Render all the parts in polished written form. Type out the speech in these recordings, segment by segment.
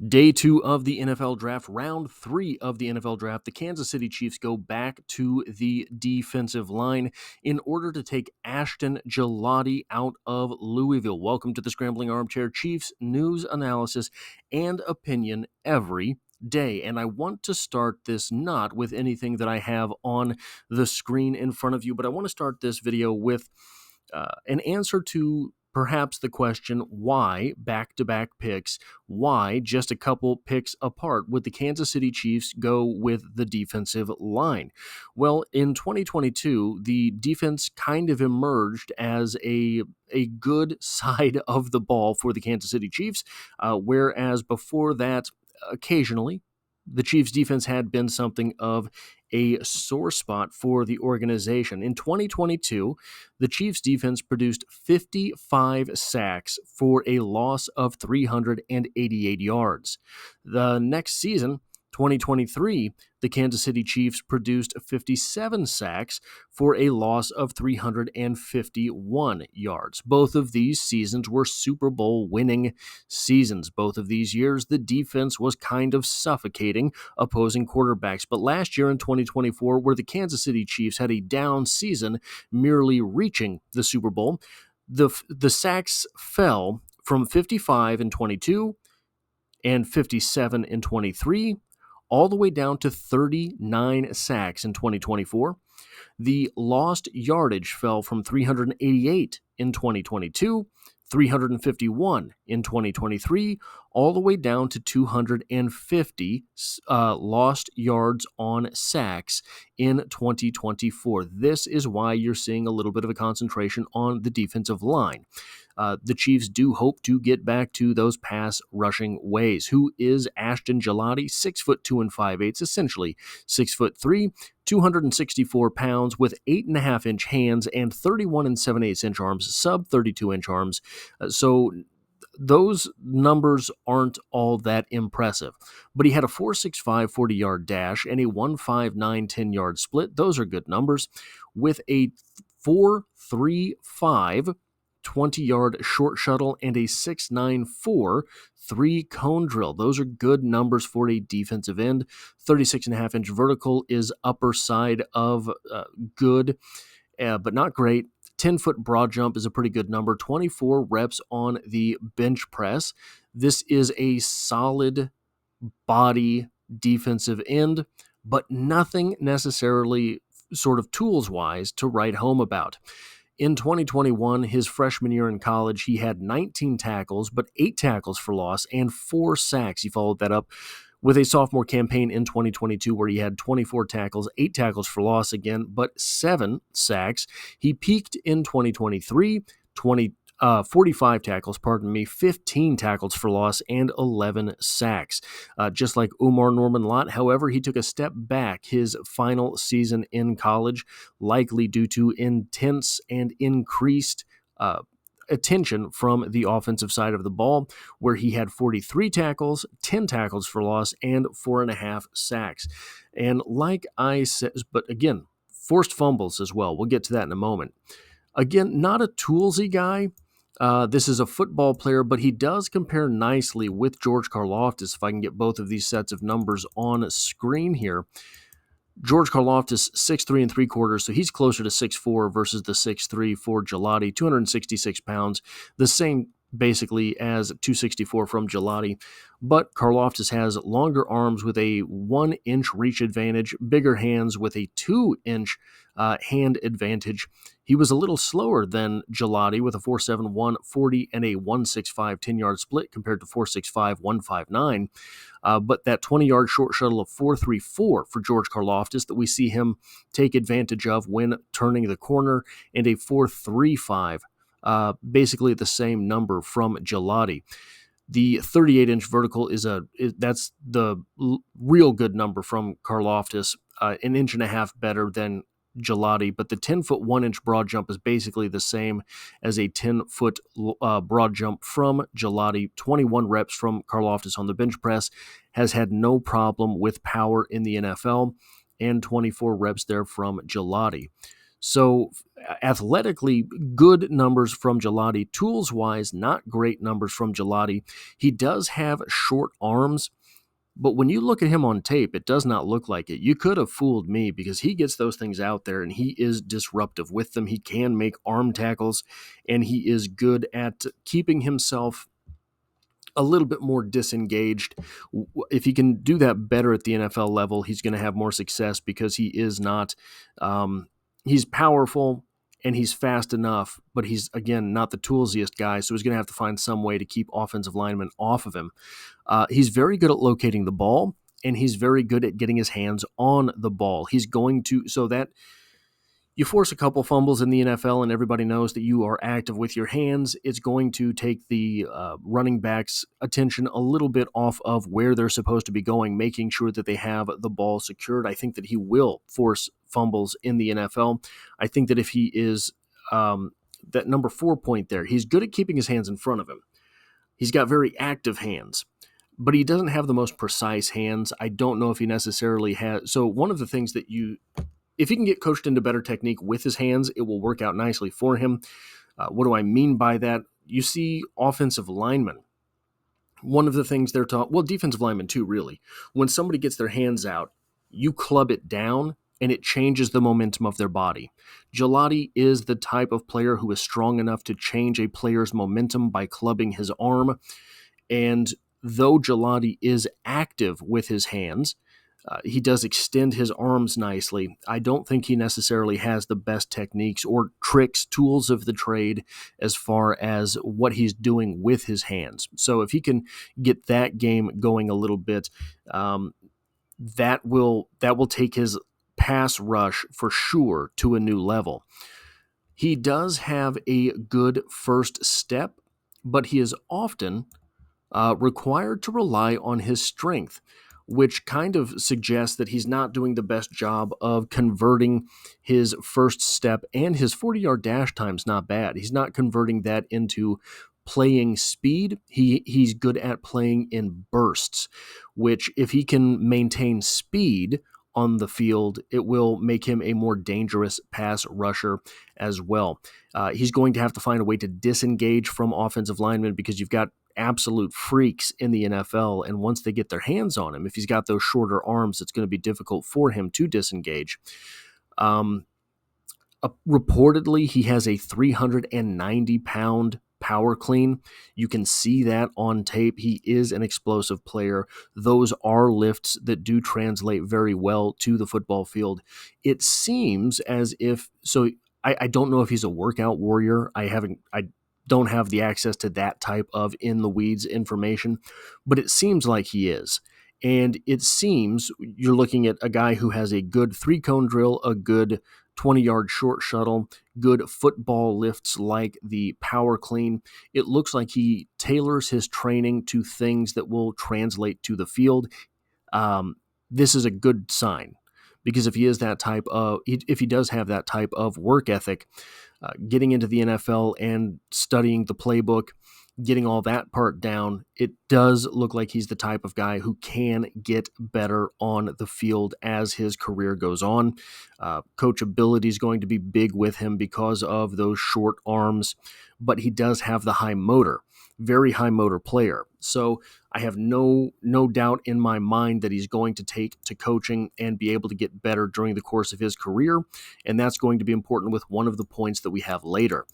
Day 2 of the NFL Draft, round 3 of the NFL Draft, the Kansas City Chiefs go back to the defensive line in order to take Ashton Gillotte out of Louisville. Welcome to the Scrambling Armchair, Chiefs news, analysis, and opinion every day. And I want to start this not with anything that I have on the screen in front of you, but I want to start this video with an answer to perhaps the question, why back-to-back picks? Why just a couple picks apart would the Kansas City Chiefs go with the defensive line? Well, in 2022, the defense kind of emerged as a good side of the ball for the Kansas City Chiefs, whereas before that, occasionally, the Chiefs' defense had been something of a sore spot for the organization. In 2022, the Chiefs' defense produced 55 sacks for a loss of 388 yards. The next season, 2023, the Kansas City Chiefs produced 57 sacks for a loss of 351 yards. Both of these seasons were Super Bowl winning seasons. Both of these years, the defense was kind of suffocating opposing quarterbacks. But last year in 2024, where the Kansas City Chiefs had a down season, merely reaching the Super Bowl, the sacks fell from 55 in 22 and 57 in 23, all the way down to 39 sacks in 2024. The lost yardage fell from 388 in 2022, 351 in 2023, all the way down to 250 lost yards on sacks in 2024. This is why you're seeing a little bit of a concentration on the defensive line. The Chiefs do hope to get back to those pass rushing ways. Who is Ashton Gillotte? 6'2" and 5/8, essentially 6'3", 264 pounds with 8.5-inch hands and 31 7/8-inch arms, sub 32-inch arms. So those numbers aren't all that impressive. But he had a 4.65 40-yard dash and a 1.59 10-yard split. Those are good numbers. With a 4.35 20-yard short shuttle and a 6.94 3-cone drill. Those are good numbers for a defensive end. 36.5-inch vertical is upper side of good, but not great. 10-foot broad jump is a pretty good number. 24 reps on the bench press. This is a solid body defensive end, but nothing necessarily sort of tools-wise to write home about. In 2021, his freshman year in college, he had 19 tackles, but 8 tackles for loss and 4 sacks. He followed that up with a sophomore campaign in 2022 where he had 24 tackles, 8 tackles for loss again, but 7 sacks. He peaked in 2023, 45 tackles, 15 tackles for loss, and 11 sacks. Just like Umar Norman Lott, however, he took a step back his final season in college, likely due to intense and increased attention from the offensive side of the ball, where he had 43 tackles, 10 tackles for loss, and 4.5 sacks. And like I said, but again, forced fumbles as well. We'll get to that in a moment. Again, not a toolsy guy. This is a football player, but he does compare nicely with George Karlaftis, if I can get both of these sets of numbers on screen here. George Karlaftis, 6'3 3/4", so he's closer to 6'4" versus the 6'3" for Gillotte, 266 pounds, the same basically as 264 from Gillotte, but Karlaftis has longer arms with a 1-inch reach advantage, bigger hands with a 2-inch hand advantage. He was a little slower than Gillotte with a 4.71 40 and a 1.65 10-yard split compared to 4.65 1.59. But that 20-yard short shuttle of 4.34 for George Karlaftis that we see him take advantage of when turning the corner, and a 4.35, basically the same number from Gillotte. The 38-inch vertical that's the real good number from Karlaftis, an inch and a half better than Gillotte, but the 10-foot 1-inch broad jump is basically the same as a 10-foot broad jump from Gillotte. 21 reps from Karlaftis on the bench press, has had no problem with power in the NFL, and 24 reps there from Gillotte. So athletically, good numbers from Gillotte. Tools-wise, not great numbers from Gillotte. He does have short arms, but when you look at him on tape, it does not look like it. You could have fooled me because he gets those things out there and he is disruptive with them. He can make arm tackles, and he is good at keeping himself a little bit more disengaged. If he can do that better at the NFL level, he's going to have more success because he is not, he's powerful and he's fast enough, but he's, again, not the toolsiest guy, so he's going to have to find some way to keep offensive linemen off of him. He's very good at locating the ball, and he's very good at getting his hands on the ball. He's going to, so that you force a couple fumbles in the NFL and everybody knows that you are active with your hands, it's going to take the running backs' attention a little bit off of where they're supposed to be going, making sure that they have the ball secured. I think that he will force fumbles in the NFL. I think that if he is that number 4 point there, he's good at keeping his hands in front of him. He's got very active hands, but he doesn't have the most precise hands. I don't know if he necessarily has. So one of the things that if he can get coached into better technique with his hands, it will work out nicely for him. What do I mean by that? You see offensive linemen. One of the things they're taught, well, defensive linemen too, really. When somebody gets their hands out, you club it down, and it changes the momentum of their body. Gillotte is the type of player who is strong enough to change a player's momentum by clubbing his arm. And though Gillotte is active with his hands, he does extend his arms nicely. I don't think he necessarily has the best techniques or tricks, tools of the trade as far as what he's doing with his hands. So if he can get that game going a little bit, that will take his pass rush for sure to a new level. He does have a good first step, but he is often required to rely on his strength, which kind of suggests that he's not doing the best job of converting his first step, and his 40-yard dash time's not bad. He's not converting that into playing speed. He's good at playing in bursts, which if he can maintain speed on the field, it will make him a more dangerous pass rusher as well. He's going to have to find a way to disengage from offensive linemen because you've got absolute freaks in the NFL, and once they get their hands on him, if he's got those shorter arms, it's going to be difficult for him to disengage. Reportedly, he has a 390-pound power clean. You can see that on tape. He is an explosive player. Those are lifts that do translate very well to the football field. It seems as if, so I don't know if he's a workout warrior. I don't have the access to that type of in the weeds information, but it seems like he is. And it seems you're looking at a guy who has a good 3-cone drill, a good 20-yard short shuttle, good football lifts like the power clean. It looks like he tailors his training to things that will translate to the field. This is a good sign, because if he does have that type of work ethic, getting into the NFL and studying the playbook, getting all that part down, it does look like he's the type of guy who can get better on the field as his career goes on. Coachability is going to be big with him because of those short arms, but he does have the high motor, very high motor player. So I have no doubt in my mind that he's going to take to coaching and be able to get better during the course of his career, and that's going to be important with one of the points that we have later.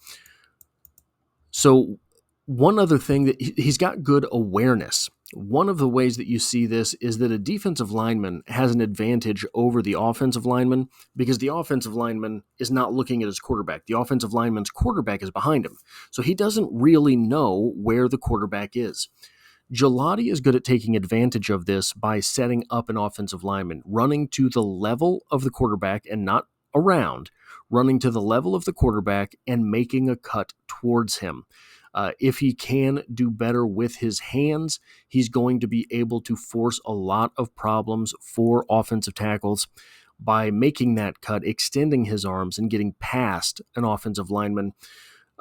So one other thing, that he's got good awareness. One of the ways that you see this is that a defensive lineman has an advantage over the offensive lineman because the offensive lineman is not looking at his quarterback. The offensive lineman's quarterback is behind him, so he doesn't really know where the quarterback is. Gillotte is good at taking advantage of this by setting up an offensive lineman, running to the level of the quarterback and not around, running to the level of the quarterback and making a cut towards him. If he can do better with his hands, he's going to be able to force a lot of problems for offensive tackles by making that cut, extending his arms, and getting past an offensive lineman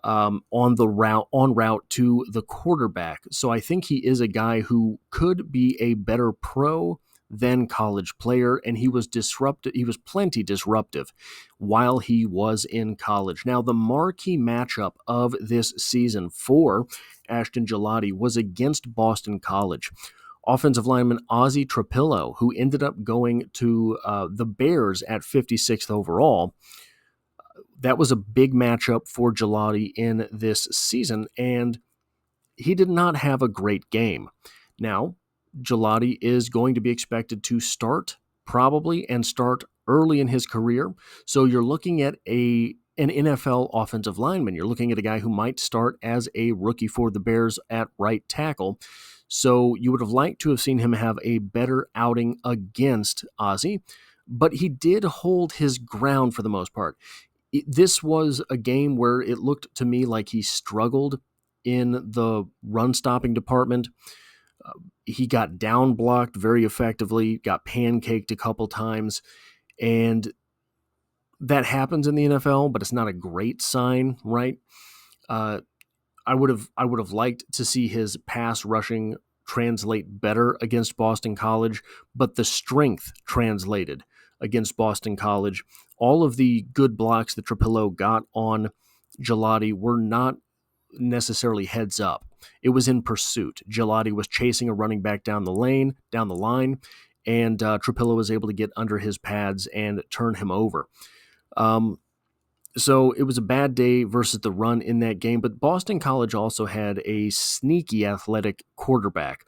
en route to the quarterback. So I think he is a guy who could be a better pro than college player, and he was disruptive. He was plenty disruptive while he was in college. Now, the marquee matchup of this season for Ashton Gillotte was against Boston College. Offensive lineman Ozzie Trapillo, who ended up going to the Bears at 56th overall. That was a big matchup for Gillotte in this season, and he did not have a great game. Now, Gillotte is going to be expected to start probably and start early in his career. So you're looking at an NFL offensive lineman. You're looking at a guy who might start as a rookie for the Bears at right tackle. So you would have liked to have seen him have a better outing against Ozzie, but he did hold his ground for the most part. This was a game where it looked to me like he struggled in the run-stopping department. He got down blocked very effectively, got pancaked a couple times, and that happens in the NFL, but it's not a great sign, right? I would have liked to see his pass rushing translate better against Boston College, but the strength translated against Boston College. All of the good blocks that Trapillo got on Gillotte were not necessarily heads up. It was in pursuit. Gillotte was chasing a running back down the line, and Trapillo was able to get under his pads and turn him over. So it was a bad day versus the run in that game, but Boston College also had a sneaky athletic quarterback.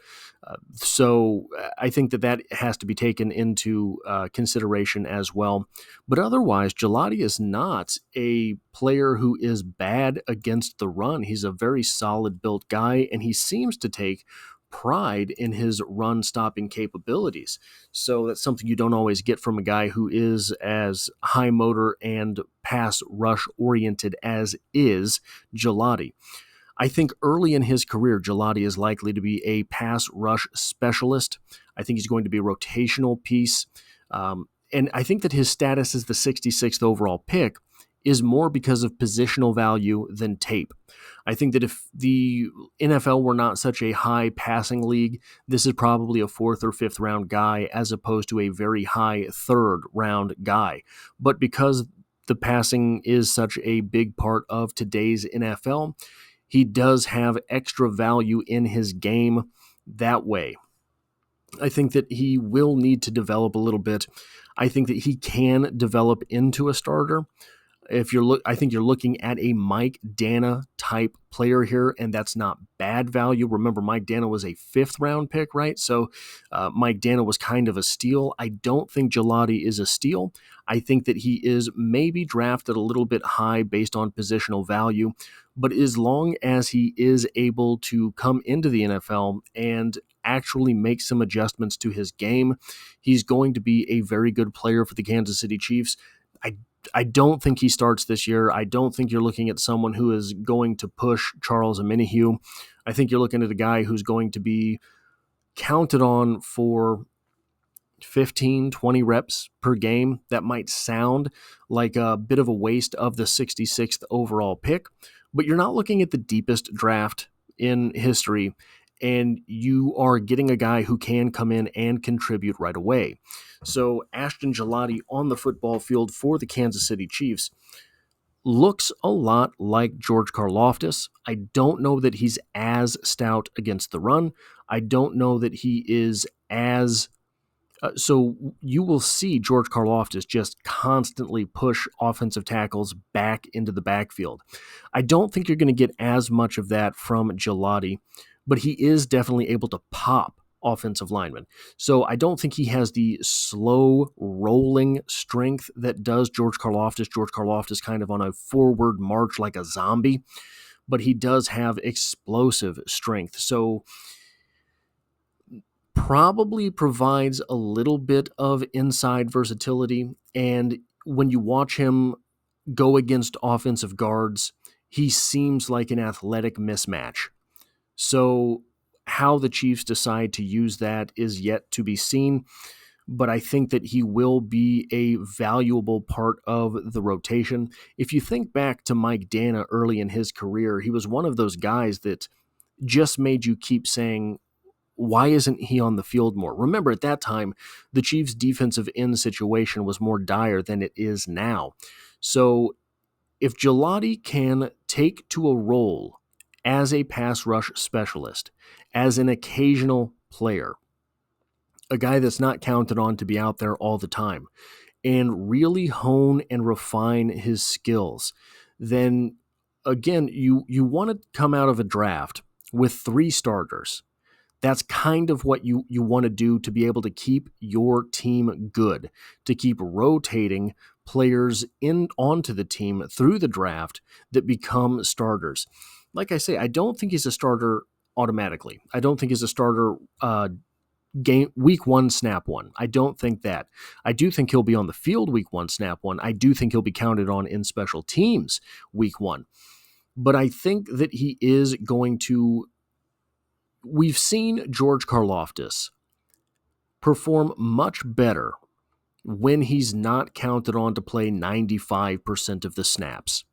So I think that has to be taken into consideration as well. But otherwise, Gillotte is not a player who is bad against the run. He's a very solid built guy, and he seems to take pride in his run-stopping capabilities. So that's something you don't always get from a guy who is as high motor and pass rush oriented as is Gillotte. I think early in his career, Gillotte is likely to be a pass rush specialist. I think he's going to be a rotational piece. And I think that his status as the 66th overall pick is more because of positional value than tape. I think that if the NFL were not such a high passing league, this is probably a 4th or 5th round guy as opposed to a very high 3rd round guy. But because the passing is such a big part of today's NFL, he does have extra value in his game that way. I think that he will need to develop a little bit. I think that he can develop into a starter. I think you're looking at a Mike Danna type player here, and that's not bad value. Remember, Mike Danna was a 5th round pick, right? So Mike Danna was kind of a steal. I don't think Gillotte is a steal. I think that he is maybe drafted a little bit high based on positional value, but as long as he is able to come into the NFL and actually make some adjustments to his game, he's going to be a very good player for the Kansas City Chiefs. I don't think he starts this year. I don't think you're looking at someone who is going to push Charles Omenihu. I think you're looking at a guy who's going to be counted on for 15, 20 reps per game. That might sound like a bit of a waste of the 66th overall pick, but you're not looking at the deepest draft in history, and you are getting a guy who can come in and contribute right away. So Ashton Gillotte on the football field for the Kansas City Chiefs looks a lot like George Karlaftis. I don't know that he's as stout against the run. I don't know that he is as... so you will see George Karlaftis just constantly push offensive tackles back into the backfield. I don't think you're going to get as much of that from Gillotte, but he is definitely able to pop offensive linemen. So I don't think he has the slow rolling strength that does George Karlaftis. George Karlaftis kind of on a forward march like a zombie, but he does have explosive strength. So probably provides a little bit of inside versatility. And when you watch him go against offensive guards, he seems like an athletic mismatch. So how the Chiefs decide to use that is yet to be seen, but I think that he will be a valuable part of the rotation. If you think back to Mike Danna early in his career, he was one of those guys that just made you keep saying, why isn't he on the field more? Remember, at that time, the Chiefs' defensive end situation was more dire than it is now. So if Gillotte can take to a role as a pass rush specialist, as an occasional player, a guy that's not counted on to be out there all the time, and really hone and refine his skills, then again, you want to come out of a draft with 3 starters. That's kind of what you want to do to be able to keep your team good, to keep rotating players in onto the team through the draft that become starters. Like I say, I don't think he's a starter automatically. I don't think he's a starter game week 1 snap 1. I don't think that. I do think he'll be on the field week 1 snap 1. I do think he'll be counted on in special teams week 1. But I think that he is going to. We've seen George Karlaftis perform much better when he's not counted on to play 95% of the snaps.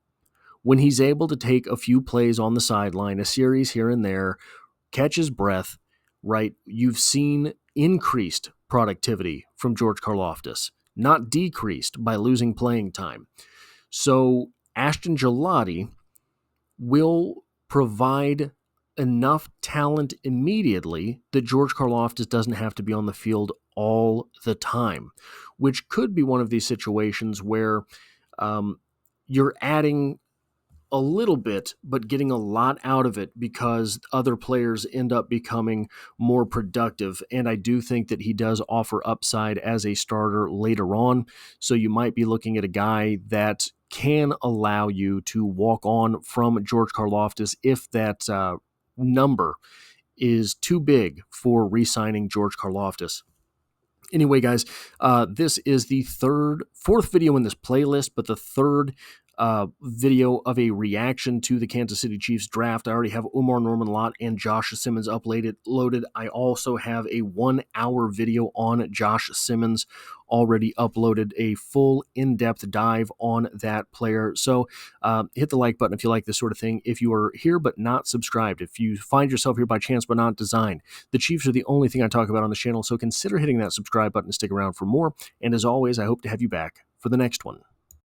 When he's able to take a few plays on the sideline, a series here and there, catch his breath, right? You've seen increased productivity from George Karlaftis, not decreased by losing playing time. So Ashton Gillotte will provide enough talent immediately that George Karlaftis doesn't have to be on the field all the time, which could be one of these situations where you're adding a little bit, but getting a lot out of it because other players end up becoming more productive. And I do think that he does offer upside as a starter later on. So you might be looking at a guy that can allow you to walk on from George Karlaftis if that number is too big for re-signing George Karlaftis. Anyway, guys, this is the fourth video in this playlist, but the third video of a reaction to the Kansas City Chiefs draft. I already have Omar Norman Lott and Josh Simmons loaded. I also have a 1-hour video on Josh Simmons already uploaded, a full in-depth dive on that player. So hit the like button if you like this sort of thing. If you are here but not subscribed, if you find yourself here by chance but not design, the Chiefs are the only thing I talk about on the channel, so consider hitting that subscribe button to stick around for more. And as always, I hope to have you back for the next one.